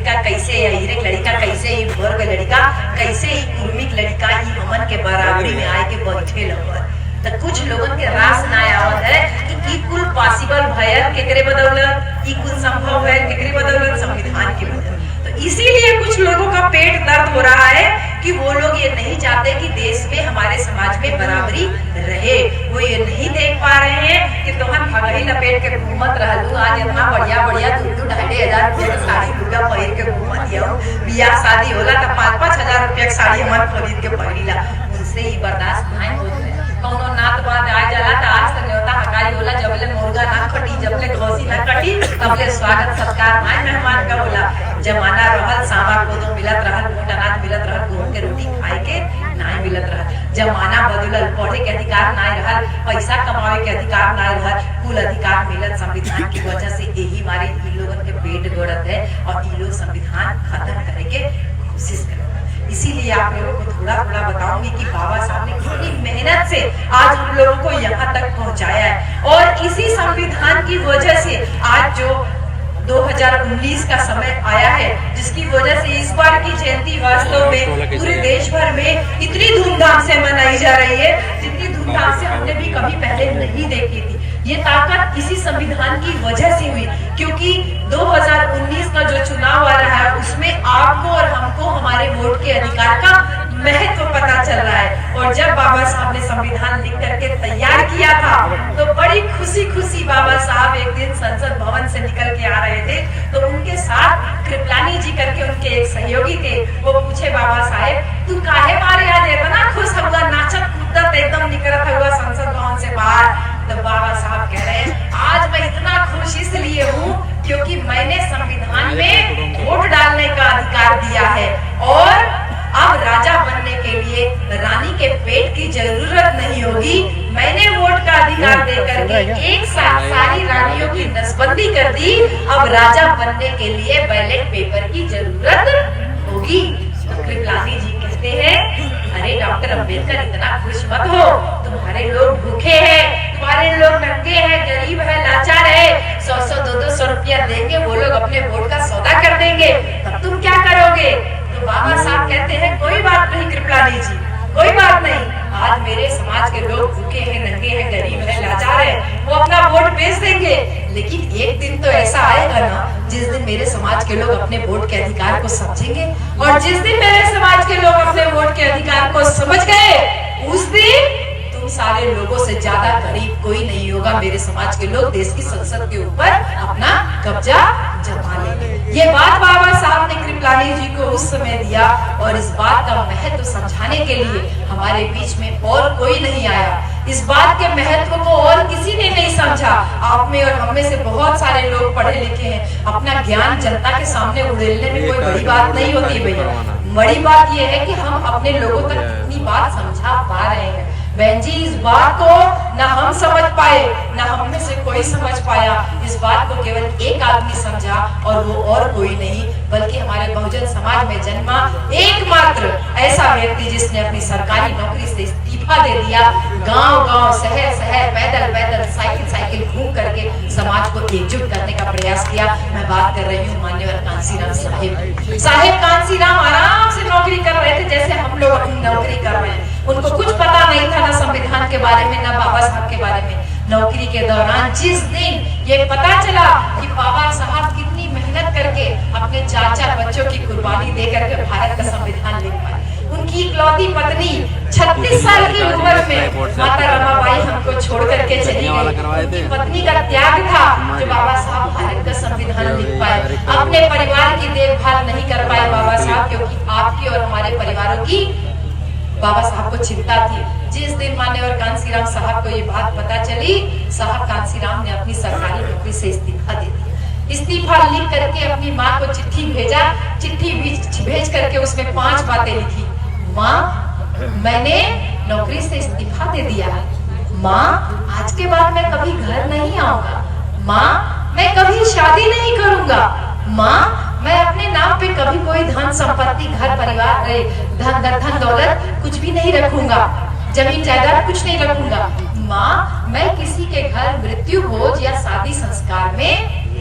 लड़का कैसे, हिरेक लड़का कैसे, वर्ग लड़का कैसे, कुर्मिक लड़का हमन के बराबरी में आए के बैठे लवर। तो कुछ लोगन के रास ना आवत है कि कुल पॉसिबल भयल केकरे बदौलत, कुल संभव है केकरे बदौलत, संविधान की बदौलत। तो इसीलिए कुछ लोगों का पेट दर्द हो रहा है कि वो लोग ये नहीं चाहते कि देश में, हमारे समाज में बराबरी रहे। वो ये नहीं देख पा रहे हैं कि तुम भगही लपेट के घूमत रहलू, आज इतना बढ़िया बढ़िया 2,500 रुपया की साड़ी लुगा पहिर के घूमत हो, बियाह शादी होला तो 5-5 हजार रुपया की साड़ी हमन खरीद के पहिला। उनसे ही बर्दाश्त नहीं होता है। कौनो नात बात आ जाला तो आज तक न्योता हकारी होला, जबले मुर्गा ना कटी, जबले घोसी ना कटी, तबले स्वागत सत्कार ना मेहमान का होला। जमाना रहल सामा कोदो मिलत रहल, मोट अनाज मिलत रहल, गेहूं के रोटी खाए के नहीं मिलत रहल। जमाना बदलल, पढ़े के अधिकार नहीं रहल, पैसा कमावे के अधिकार नहीं रहल, कुल अधिकार मिलत संविधान की वजह से। यही मारे इन लोगों के पेट गड़त है और ये लोग संविधान खत्म करे के कोशिश कर। इसीलिए आप लोगों को थोड़ा थोड़ा बताऊंगी कि बाबा साहब ने कितनी मेहनत से आज हम लोगों को यहाँ तक पहुँचाया है। और इसी संविधान की वजह से आज जो 2019 का समय आया है, जिसकी वजह से इस बार की जयंती वास्तव में पूरे देश भर में इतनी धूमधाम से मनाई जा रही है जितनी धूमधाम से हमने भी कभी पहले नहीं देखी थी। ये ताकत इसी संविधान की वजह से हुई, क्योंकि 2019 का जो चुनाव आ रहा है उसमें आपको और हमको हमारे वोट के अधिकार का महत्व पता चल रहा है। और जब बाबा साहब ने संविधान लिख करके तैयार किया था तो बड़ी खुशी खुशी बाबा साहब एक दिन संसद भवन से निकल के आ रहे थे, तो उनके साथ कृपलानी जी करके उनके एक सहयोगी थे। वो पूछे, बाबा साहेब तू काहे मारे आज इतना खुश हुआ, नाचत कूदत एकदम निकलत हुआ संसद भवन से बाहर? तो बाबा साहब कह रहे हैं, आज मैं इतना खुश इसलिए हूँ क्योंकि मैंने संविधान में वोट डालने का अधिकार दिया है और अब राजा बनने के लिए रानी के पेट की जरूरत नहीं होगी। मैंने वोट का अधिकार देकर के एक साथ सारी रानियों की नसबंदी कर दी। अब राजा बनने के लिए बैलेट पेपर की जरूरत होगी। कृपलानी जी कहते हैं, अरे डॉक्टर अंबेडकर इतना खुश मत हो, तुम्हारे लोग भूखे हैं, तुम्हारे लोग नंगे हैं, गरीब है, लाचार है, 100-100, 200 रुपया देंगे, वो लोग अपने वोट का सौदा कर देंगे, तब तुम क्या करोगे? तो बाबा साहब कहते हैं, कोई बात नहीं कृपलानी जी, कोई बात नहीं। आज मेरे समाज के लोग भूखे हैं, नंगे हैं, गरीब है, लाचार है, वो अपना वोट बेच देंगे, लेकिन एक दिन तो ऐसा आएगा ना जिस दिन मेरे समाज के लोग अपने वोट के अधिकार को समझेंगे। और जिस दिन मेरे समाज के लोग अपने वोट के अधिकार को समझ गए, उस दिन तुम सारे लोगों से ज्यादा गरीब कोई नहीं होगा। मेरे समाज के लोग देश की संसद के ऊपर अपना कब्जा जमा लेंगे। ये बात बाबा साहब ने कृपलानी जी को उस समय दिया और इस बात का महत्व समझाने के लिए हमारे बीच में और कोई नहीं आया। इस बात के महत्व को और किसी ने नहीं समझा। आप में और हम में से बहुत सारे लोग पढ़े लिखे हैं, अपना ज्ञान जनता के सामने उड़ेलने में कोई बड़ी बात नहीं होती भैया। बड़ी बात यह है कि हम अपने लोगों तक कितनी बात समझा पा रहे हैं। बहन जी, इस बात को ना हम समझ पाए, ना हम में से कोई समझ पाया। इस बात को केवल एक आदमी समझा और वो और कोई नहीं बल्कि हमारे बहुजन समाज में जन्मा एकमात्र ऐसा व्यक्ति जिसने अपनी सरकारी नौकरी से इस्तीफा दे दिया, गांव-गांव, शहर-शहर, पैदल-पैदल, साइकिल घूम करके समाज को एकजुट करने का प्रयास किया। मैं बात कर रही हूँ मान्यवर कांसीराम साहेब कांसीराम आराम से नौकरी कर रहे थे जैसे हम लोग अपनी नौकरी कर रहे हैं। उनको कुछ पता नहीं था ना संविधान के बारे में, ना बाबा साहब के बारे में। नौकरी के दौरान जिस दिन ये पता चला कि बाबा साहब कितनी मेहनत करके अपने 4-4 बच्चों की कुर्बानी देकर के भारत का संविधान लिख पाए, उनकी इकलौती पत्नी 36 साल की उम्र में माता रमाबाई हमको छोड़ करके चली गई। उनकी पत्नी का त्याग था जो बाबा साहब भारत का संविधान लिख पाए। अपने परिवार की देखभाल नहीं कर पाए बाबा साहब, क्योंकि आपकी और हमारे परिवारों की बाबा साहब को चिंता थी। जिस दिन मान्यवर कांसीराम साहब को ये बात पता चली, साहब कांसीराम ने अपनी सरकारी नौकरी से इस्तीफा दे दिया। इस्तीफा लिख करके अपनी माँ को चिट्ठी भेजा। चिट्ठी भेज करके उसमें 5 बातें लिखी। माँ, मैंने नौकरी से इस्तीफा दे दिया। माँ, आज के बाद मैं कभी घर नहीं आऊंगा। माँ, मैं कभी शादी नहीं करूंगा। माँ, मैं अपने नाम पे कभी कोई धन संपत्ति, घर परिवार, धन दौलत कुछ भी नहीं रखूंगा, जमीन जायदाद कुछ नहीं रखूंगा। माँ, मैं किसी के घर मृत्यु भोज या शादी संस्कार में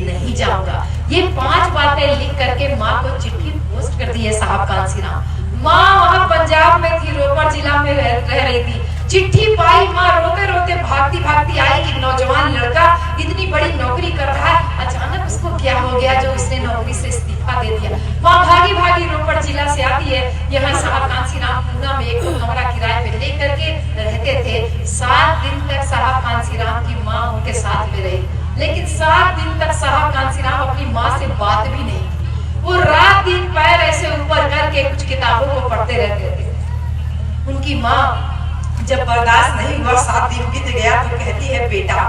नहीं जाऊंगा। ये 5 बातें लिख करके माँ को चिट्ठी पोस्ट कर दी है साहब कांसीराम। माँ वहाँ पंजाब में थी, रोपड़ जिला में रह रही थी। चिट्ठी पाई, माँ रोते रोते भागती भागती आई कि नौजवान लड़का इतनी बड़ी नौकरी कर रहा है, अचानक उसको क्या हो गया जो उसने नौकरी से इस्तीफा दे दिया। माँ भागी भागी रोपड़ जिला से आती है, यहाँ साहब कांसीराम पूना में एक कमरा किराए पे लेकर के रहते थे। 7 दिन तक साहब कांसीराम की माँ उनके साथ में रही, लेकिन 7 दिन तक साहब कांसीराम अपनी माँ से बात भी नहीं की। वो रात दिन पैर ऐसे ऊपर करके कुछ किताबों को पढ़ते रहते थे। उनकी माँ जब बर्दाश्त नहीं हुआ, 7 दिन बीत गया तो कहती है, बेटा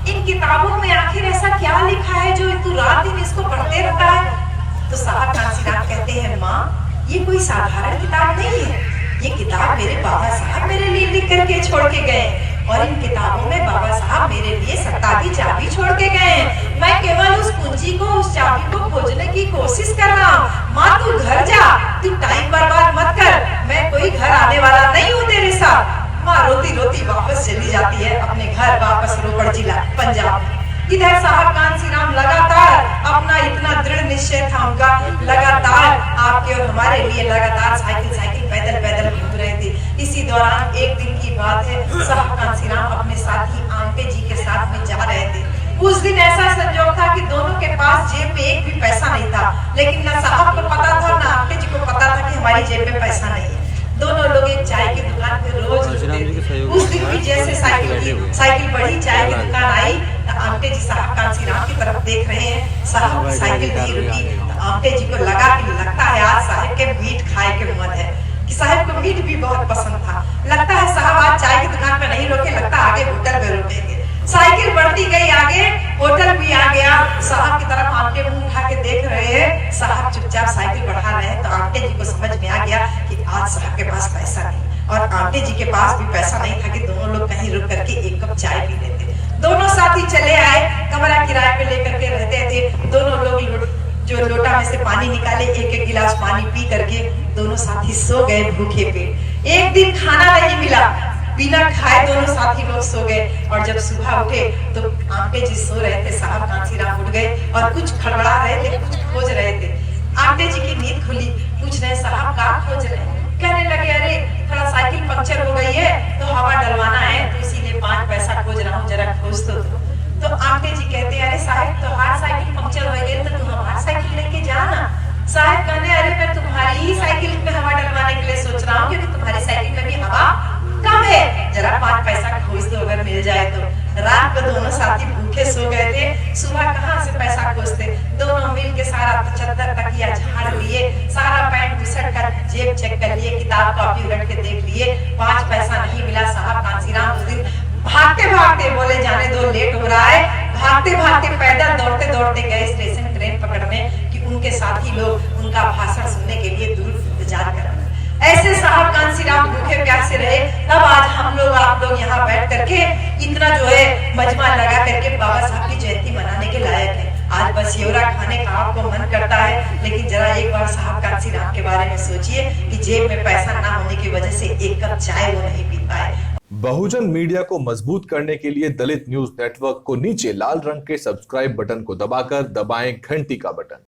इन किताबों में आखिर ऐसा क्या लिखा है जो तू रात दिन इसको पढ़ते रहता है? तो साहब कांसीराम कहते हैं, माँ ये कोई साधारण किताब नहीं है, ये किताब मेरे बाबा साहब मेरे लिए लिख करके छोड़ के गए, और इन किताबों में बाबा साहब मेरे लिए सत्ता की चाबी छोड़ के गए हैं। मैं केवल उस कुंजी को, उस चाबी को खोजने की कोशिश कर रहा हूँ। माँ तू घर जा, तू टाइम बर्बाद मत कर, मैं कोई घर आने वाला नहीं हूँ तेरे साथ। माँ रोती रोती वापस चली जाती है अपने घर, वापस रोपड़ जिला पंजाब। इधर साहब कांसीराम लगातार अपना इतना दृढ़ निश्चय था उनका, लगातार आपके और हमारे लिए लगातार साइकिल पैदल पैदल घूम रहे थे। इसी दौरान एक दिन की बात है, साहब कांसीराम अपने साथी आंटे जी के साथ में जा रहे थे। उस दिन ऐसा संजोग था कि दोनों के पास जेब में एक भी पैसा नहीं था, लेकिन न साहब को पता था न आंटे जी को पता था कि हमारी जेब में पैसा नहीं है। दोनों लोग एक चाय की दुकान पे रोज रुकते थे। उस दिन भी जैसे साइकिल बढ़ी, चाय की दुकान आई, आंटे जी साहब कांसीराम की तरफ देख रहे हैं, साहब साइकिल नहीं रुकी। तो आंटे जी को लगा कि लगता है आज साहब के मीट खाए के मन है, कि साहब को मीट भी बहुत पसंद था। लगता है साहब आज चाय की दुकान पे नहीं रुके, लगता है आगे होटल में रुकेंगे। साइकिल बढ़ती गई आगे, होटल भी आ गया। साहब की तरफ आंटे मुंह उठा के देख रहे हैं, साहब चुपचाप साइकिल बढ़ा रहे हैं। तो आंटे जी को समझ में आ गया कि आज साहब के पास पैसा नहीं, और आंटे जी के पास भी पैसा नहीं था कि दोनों लोग कहीं रुक करके एक कप चाय पी लेते। दोनों साथी चले आए, कमरा किराए पे लेकर के रहते थे। दोनों लोग जो लोटा में से पानी निकाले, एक एक गिलास पानी पी करके दोनों साथी सो गए भूखे पेट। एक दिन खाना नहीं मिला, बिना खाए दोनों साथी लोग सो गए। और जब सुबह उठे तो आंटे जी सो रहे थे, साहब कांसीराम उठ गए और कुछ खड़बड़ा रहे थे, कुछ खोज रहे थे। आंटे जी की नींद खुली, पूछ रहे साहब क्या खोज रहे हैं? कहने लगे, अरे थोड़ा साइकिल पंक्चर हो गई है तो हवा डलवाना है, तो इसीलिए 5 पैसा खोज रहा हूँ, जरा खोज तो आंटे जी कहते हैं, अरे साहब तुम्हारी साइकिल पंक्चर हो गई तो तुम हमारी साइकिल लेके जाना। साहब कहने, अरे मैं तुम्हारी ही साइकिल में हवा डलवाने के लिए सोच रहा हूँ, क्योंकि तुम्हारी साइकिल में भी हवा कम है, जरा 5 पैसा खोज दो अगर मिल जाए तो। रात को दोनों साथी भूखे सो गए थे, सुबह कहाँ से पैसा खोजते। दोनों मिल के सारा चद्दर तकिया झाड़ लिए, सारा पैंट घुसट कर जेब चेक कर लिए, किताब कॉपी उलट के देख लिए, 5 पैसा नहीं मिला। साहब कांसीराम उस दिन भागते भागते, बोले जाने दो लेट हो रहा है, भागते भागते पैदल दौड़ते दौड़ते गए स्टेशन ट्रेन पकड़ने, कि उनके साथी लोग उनका भाषण सुनने के लिए दूर इंतजार कर रहे। ऐसे साहब कांसीराम भूखे प्यासे रहे। तब आज हम लोग आप लोग यहाँ बैठ करके इतना जो है मजमा लगा करके बाबा साहब की जयंती मनाने के लायक है। आज बस येवरा खाने का आपको मन करता है, लेकिन जरा एक बार साहब कांसीराम के बारे में सोचिए कि जेब में पैसा ना होने की वजह से एक कप चाय वो नहीं पी पाए। बहुजन मीडिया को मजबूत करने के लिए दलित न्यूज नेटवर्क को नीचे लाल रंग के सब्सक्राइब बटन को दबाकर दबाएं घंटी का बटन।